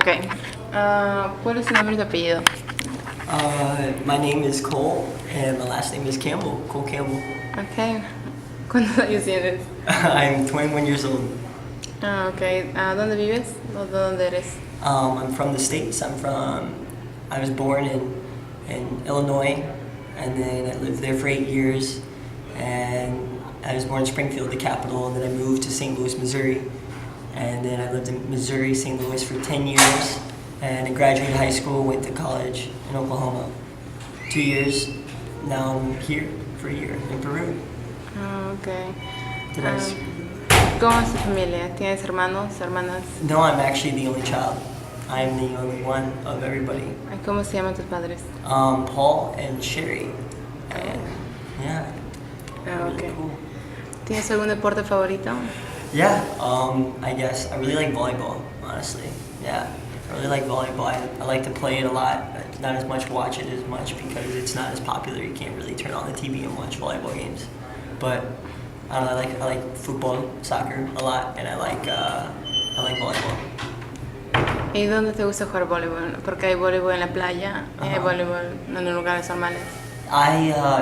Ok. ¿Cuál es su nombre y su apellido? My name is Cole, and my last name is Campbell, Cole Campbell. Ok. ¿Cuántos años tienes? I'm 21 years old. Ok. ¿Dónde vives? ¿O de dónde eres? I'm from the States. I was born in Illinois, and then I lived there for 8 years. And I was born in Springfield, the capital, and then I moved to St. Louis, Missouri. And then I lived in Missouri, St. Louis for 10 years. And I graduated high school, went to college in Oklahoma. 2 years. Now I'm here for a year in Peru. Ok. Did I s- ¿Cómo es tu familia? ¿Tienes hermanos, hermanas? No, I'm actually the only child. I'm the only one of everybody. ¿Cómo se llaman tus padres? Paul and Sherry. And yeah. Ok. Really cool. ¿Tienes algún deporte favorito? Yeah, I guess I really like volleyball, honestly. Yeah, I really like volleyball. I like to play it a lot, but not as much watch it as much because it's not as popular. You can't really turn on the TV and watch volleyball games. But I don't know, I like football, soccer a lot, and I like volleyball. ¿Y dónde te gusta jugar voleibol? Porque hay voleibol en la playa, y hay voleibol en lugares normales.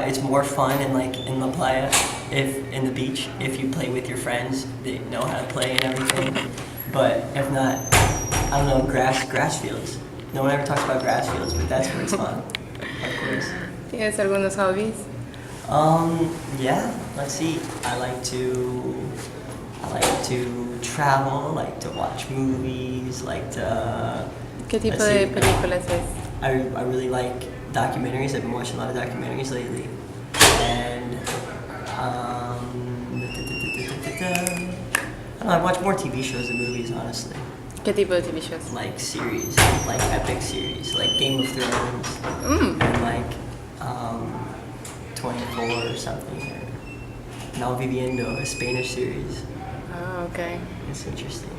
It's more fun in La Playa, if in the beach, if you play with your friends that know how to play and everything. But if not, I don't know, grass fields. No one ever talks about grass fields, but that's where it's fun, of course. ¿Tienes algunos hobbies? Yeah. Let's see. I like to travel. Like to watch movies. ¿Qué tipo Let's de see. películas ves? I really like documentaries. I've been watching a lot of documentaries lately. And I don't know, I watch more TV shows than movies, honestly. ¿Qué tipo de TV shows? Like series, like epic series, like Game of Thrones, and like 24 or something. Now Viviendo, a Spanish series. Ah, ok. It's interesting.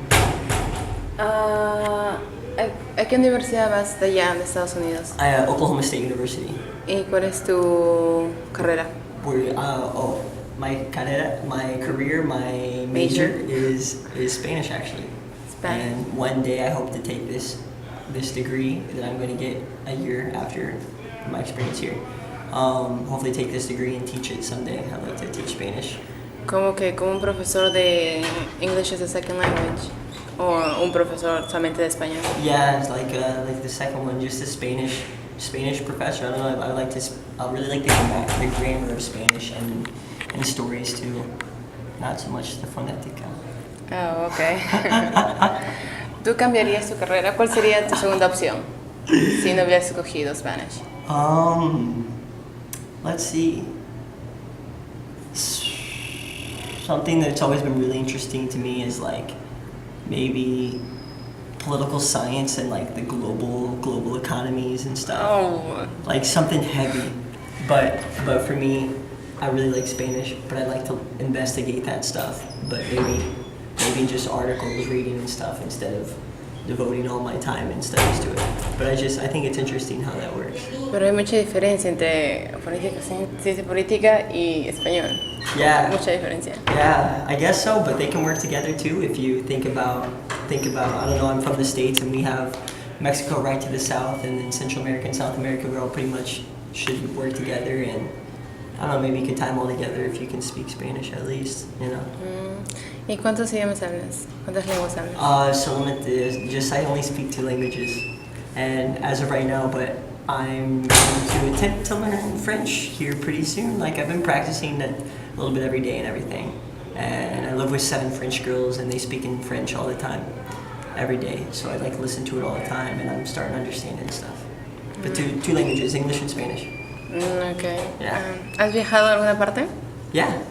¿A qué universidad vas de allá, de Estados Unidos? Oklahoma State University. ¿Y cuál es tu carrera? My career, my major is Spanish actually. Spanish. And one day I hope to take this degree that I'm going to get a year after my experience here. Hopefully take this degree and teach it someday. I'd like to teach Spanish. Como un profesor de English as a second language, o un profesor solamente de español. Yeah, it's like the second one, just a Spanish professor. I don't know. I really like the grammar of Spanish and stories too. Not so much the phonetica. Ah, ok. ¿Tú cambiarías tu carrera? ¿Cuál sería tu segunda opción si no hubieras escogido Spanish? Let's see. Something that's always been really interesting to me is like maybe political science and like the global economies and stuff. Oh. Like something heavy. But for me, I really like Spanish, but I like to investigate that stuff. But maybe just articles, reading and stuff instead of devoting all my time and studies to it. But I think it's interesting how that works. Pero hay mucha diferencia entre ciencia política y español. Yeah. Mucha diferencia. Yeah, I guess so, but they can work together too if you think about I don't know, I'm from the States and we have Mexico right to the south, and then Central America and South America, we all pretty much should work together, and I don't know, maybe you could tie them all together if you can speak Spanish at least, you know. ¿Y cuántos idiomas hablas? ¿Cuántas lenguas hablas? I only speak 2 languages, and as of right now, but I'm going to attempt to learn French here pretty soon. Like I've been practicing it a little bit every day and everything, and I live with 7 French girls, and they speak in French all the time, every day. So I like listen to it all the time, and I'm starting to understand it and stuff. But 2 languages, English and Spanish. Ok. Yeah. ¿Has viajado a alguna parte? Yeah.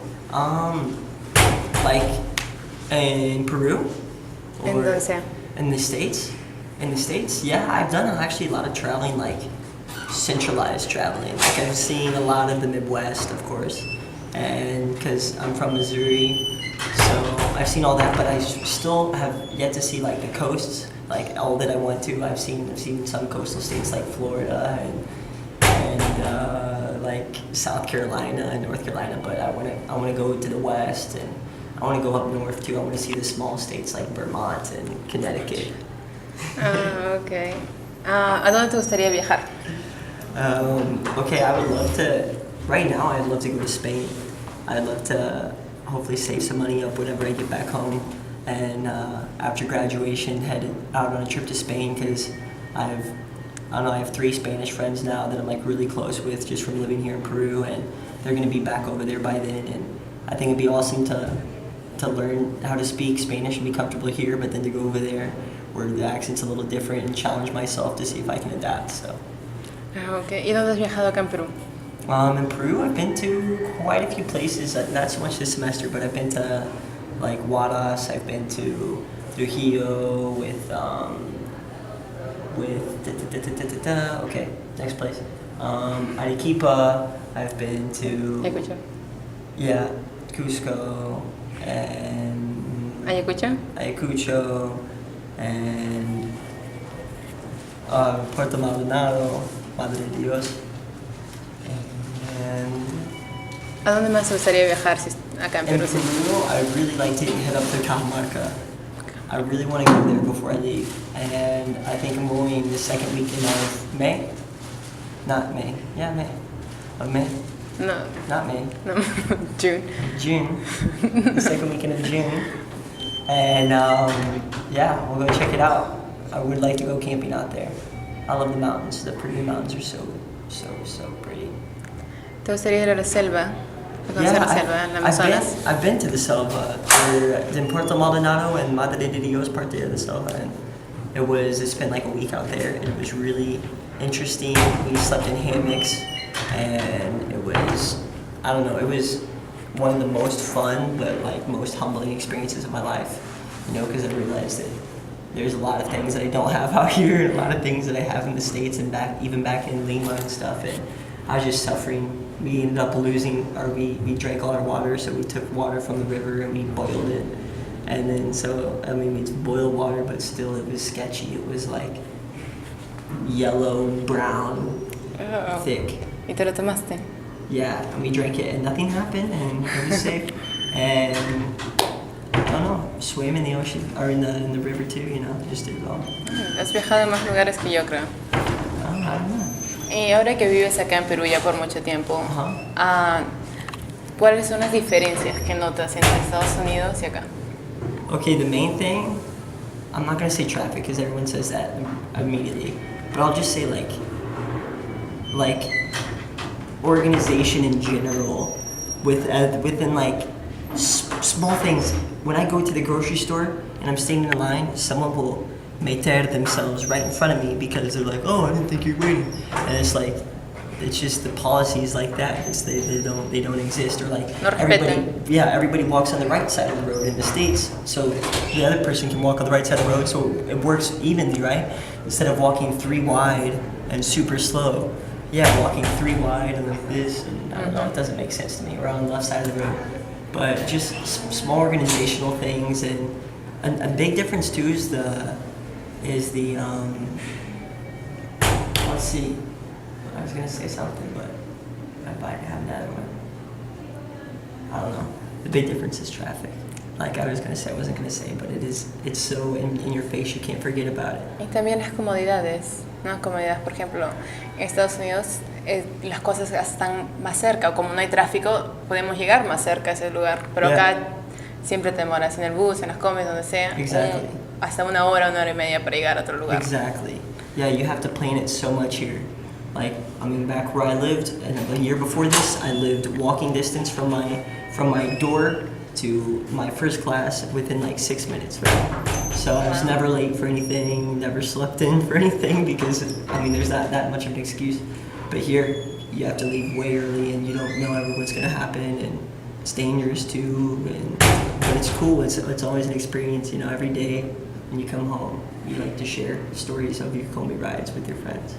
Like in Peru? ¿En dónde sea? In the States? In the States? Yeah, I've done actually a lot of traveling, like centralized traveling. Like I've seen a lot of the Midwest, of course, and because I'm from Missouri, so I've seen all that, but I still have yet to see like the coasts, like all that I went to. I've seen some coastal states like Florida and like South Carolina and North Carolina, but I want to go to the West, and I want to go up north too. I want to see the small states like Vermont and Connecticut. Ok. ¿A dónde te gustaría viajar? Okay, I would love to. Right now, I'd love to go to Spain. I'd love to hopefully save some money up whenever I get back home, and after graduation, head out on a trip to Spain because I don't know, I have 3 Spanish friends now that I'm like really close with just from living here in Peru, and they're gonna be back over there by then, and I think it'd be awesome to learn how to speak Spanish and be comfortable here, but then to go over there where the accent's a little different and challenge myself to see if I can adapt. So. Ok. ¿Y dónde has viajado acá en Perú? In Peru, I've been to quite a few places. Not so much this semester, but I've been to like Huaraz. I've been to Trujillo okay, next place. Arequipa. I've been to Ayacucho. yeah, Cusco and Ayacucho. and Puerto Maldonado, Madre de Dios. And ¿A dónde más te gustaría viajar acá en in Perú? Peru, I really like to head up to Cajamarca. I really want to go there before I leave. And I think I'm going the second weekend of May. Not May. Yeah, May. Of May. No, Not May. no, June. June. The second weekend of June. And yeah, we'll go check it out. I would like to go camping out there. I love the mountains. The Peruvian mountains are so pretty. ¿Te gustaría ir a la selva? ¿A conocer la selva en la Amazonas? I've been to the selva. We're in Puerto Maldonado and Madre de Dios parte de the selva, and I spent like a week out there, and it was really interesting. We slept in hammocks, and it was one of the most fun but like most humbling experiences of my life. You know, because I realized that there's a lot of things that I don't have out here, and a lot of things that I have in the States and even back in Lima and stuff, and I was just suffering. We ended up we drank all our water, so we took water from the river and we boiled it. And then, it's boiled water, but still it was sketchy. It was like yellow, brown, thick. ¿Y te lo tomaste? Yeah, and we drank it and nothing happened and it was safe. And I don't know, swam in the ocean, or in the river too, you know, just did it all. Has viajado a más lugares que yo, creo. I don't know. Y ahora que vives acá en Perú ya por mucho tiempo, Uh-huh. ¿cuáles son las diferencias que notas entre Estados Unidos y acá? Okay, the main thing, I'm not gonna say traffic because everyone says that immediately, but I'll just say like organization in general, within like small things. When I go to the grocery store and I'm standing in line, someone will meter themselves right in front of me because they're like, oh, I didn't think you're waiting, and it's just the policies like that. They don't exist, or like No everybody walks on the right side of the road in the States, so the other person can walk on the right side of the road, so it works evenly, right? Instead of walking 3 wide and super slow, walking 3 wide and like this, and I don't know, it doesn't make sense to me. We're on the left side of the road, but just small organizational things, and a big difference too is the let's see. I was gonna say something, but I might have another one. I don't know. The big difference is traffic. Like I wasn't gonna say, but it's so in your face, you can't forget about it. Y también las comodidades, ¿no? Comodidades, por ejemplo, en Estados Unidos las cosas están más cerca, o como no hay tráfico, podemos llegar más cerca a ese lugar, pero acá siempre te demoras en el bus, en las combis, donde sea, hasta 1 hora, 1 hora y media para llegar a otro lugar. Exactly. Yeah, you have to plan it so much here. Like, I mean, back where I lived, and a year before this, I lived walking distance from my door to my first class within like 6 minutes, right? So I was never late for anything, never slept in for anything, because, I mean, there's not that much of an excuse. But here, you have to leave way early, and you don't know ever what's going to happen, and it's dangerous too, but it's cool. It's always an experience, you know, every day when you come home, you like to share stories of your combi rides with your friends.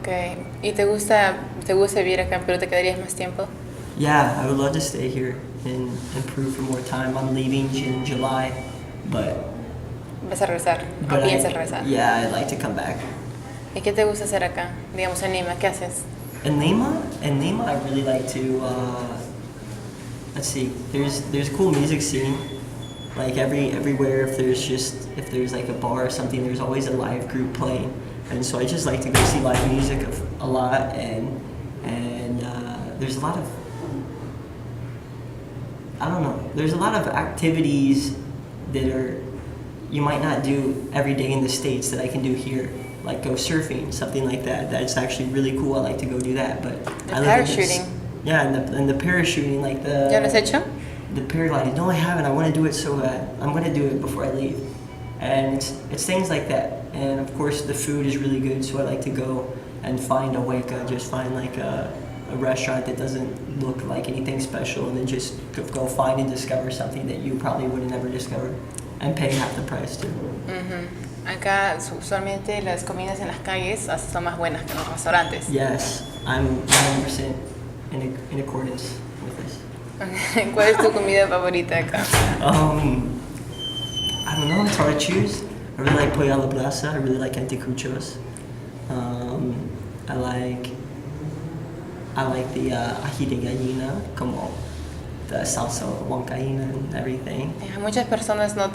Okay. ¿Y te gusta vivir acá en Perú? ¿Te quedarías más tiempo? Yeah, I would love to stay here in Peru for more time. I'm leaving in July, but... ¿Vas a regresar? ¿O piensas regresar? Yeah, I'd like to come back. ¿Y qué te gusta hacer acá? Digamos en Lima, ¿qué haces? In Lima, I really like to, let's see, there's a cool music scene. Like everywhere, if there's like a bar or something, there's always a live group playing, and so I just like to go see live music a lot, and there's a lot of, I don't know, there's a lot of activities that you might not do every day in the States that I can do here, like go surfing, something like that. That's actually really cool. I like to go do that, but I live parachuting. Yeah, and the parachuting, like the. ¿Ya lo has hecho? The paragliding. No, I haven't. I want to do it so bad. I'm going to do it before I leave. And it's things like that. And of course, the food is really good, so I like to go and find a hueca, just find like a restaurant that doesn't look like anything special, and then just go find and discover something that you probably would have never discovered, and pay half the price too. Acá usualmente las comidas en las calles son más buenas que en los restaurantes. Yes, I'm 100% in accordance with this. ¿Cuál es tu comida favorita acá? I don't know, it's hard to choose. I really like pollo a la brasa, I really like anticuchos. I like the ají de gallina, como the salsa huancaína and everything. Muchas personas no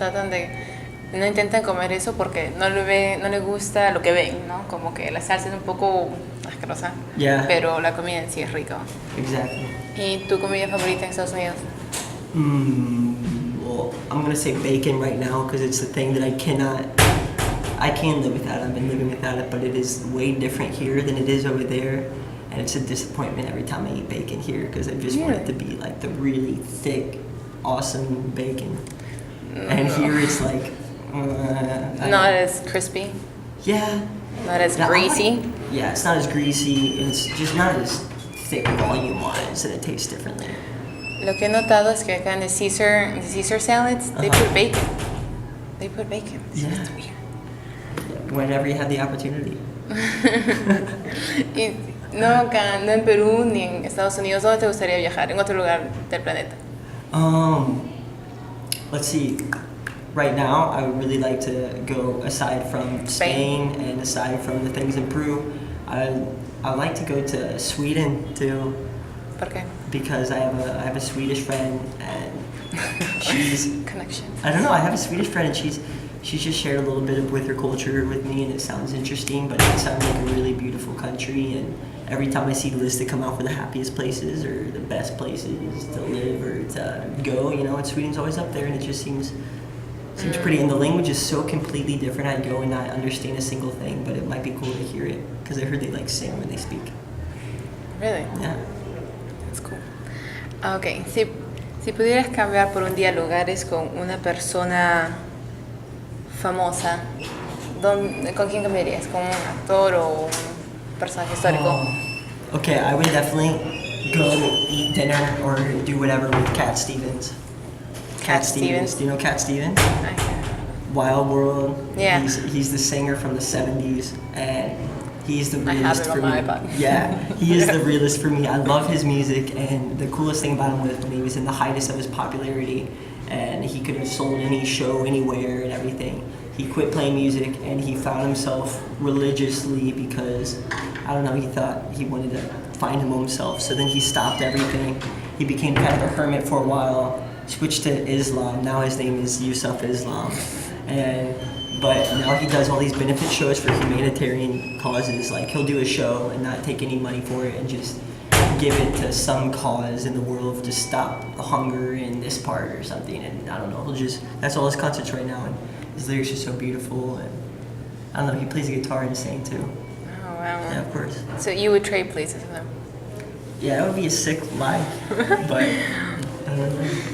intentan comer eso porque no le gusta lo que ven, ¿no? Como que la salsa es un poco asquerosa, Yeah. pero la comida en sí es rica. Exactly. ¿Y tu comida favorita en Estados Unidos? Well, I'm gonna say bacon right now because it's the thing that I can live without. I've been living without it, but it is way different here than it is over there, and it's a disappointment every time I eat bacon here because I just want it to be like the really thick, awesome bacon. And here it's like Not as crispy. Yeah. Not as greasy. Yeah, it's not as greasy, and it's just not as thick volume-wise, and it tastes differently. Lo que he notado es que acá en the Caesar salads, they put bacon. They put bacon. It's just weird. Whenever you have the opportunity. Y no en Perú ni en Estados Unidos. ¿Dónde te gustaría viajar? En otro lugar del planeta. Let's see. Right now, I would really like to go, aside from Spain and aside from the things in Peru, I'd like to go to Sweden too. ¿Por qué? Because I have a Swedish friend, and she's connection. I don't know. I have a Swedish friend, and she's just shared a little bit with her culture with me, and it sounds interesting. But it sounds like a really beautiful country, and every time I see the list that come out for the happiest places or the best places to live or to go, and Sweden's always up there, and it just seems pretty. And the language is so completely different. I'd go and not understand a single thing, but it might be cool to hear it because I heard they like sing when they speak. Really? Yeah. That's cool. Okay, si pudieras cambiar por un día lugares con una persona famosa, ¿con quién cambiarías? ¿Con un actor o un personaje histórico? Okay, I would definitely go eat dinner or do whatever with Cat Stevens. Cat Stevens. Do you know Cat Stevens? Wild World. Yeah. He's the singer from the 70s, and he's the realist for me. I have it on my iPod. Yeah, he is the realist for me. I love his music, and the coolest thing about him was when he was in the highest of his popularity, and he could have sold any show anywhere and everything. He quit playing music, and he found himself religiously because, I don't know, he thought he wanted to find himself. So then he stopped everything. He became kind of a hermit for a while, switched to Islam. Now his name is Yusuf Islam. But now he does all these benefit shows for humanitarian causes. Like, he'll do a show and not take any money for it and just give it to some cause in the world to stop the hunger in this part or something. And I don't know, that's all his concerts right now. And his lyrics are so beautiful. And I don't know, he plays the guitar and sings too. Oh, wow. Yeah, of course. So you would trade places with him? Yeah, that would be a sick life. But I don't know,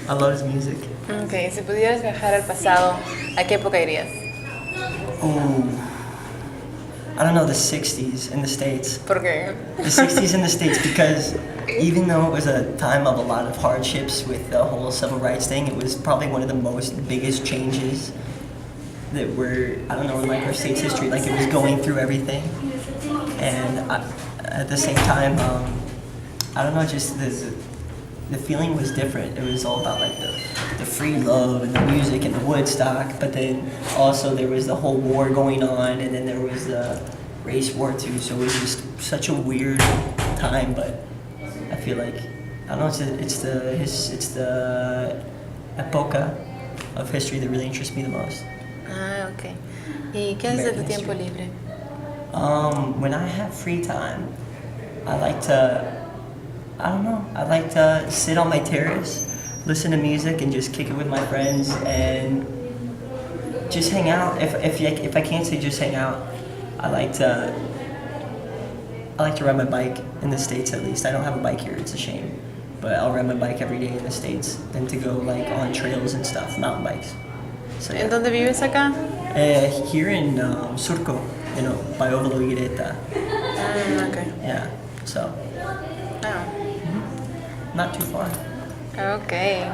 I love his music. Okay, si pudieras viajar al pasado, ¿a qué época irías? Oh, I don't know, the 60s in the States. ¿Por qué? The 60s in the States, because even though it was a time of a lot of hardships with the whole civil rights thing, it was probably one of the biggest changes that were, I don't know, in like our state's history. Like, it was going through everything. And at the same time, I don't know, just the feeling was different. It was all about like the free love and the music and the Woodstock, but then also there was the whole war going on, and then there was the race war too. So it was just such a weird time. But I feel like, I don't know, it's the época of history that really interests me the most. Ah, ok. ¿Y qué haces de tu American tiempo history. libre? When I have free time, I like to, I don't know, I like to sit on my terrace, listen to music, and just kick it with my friends and just hang out. If I can't say just hang out, I like to ride my bike in the States at least. I don't have a bike here, it's a shame. But I'll ride my bike every day in the States and to go like on trails and stuff, mountain bikes. So, ¿En dónde vives acá? here in Surco, by Ovalo Ireta. Ah, ok. Yeah, so Ah, not too far. ok.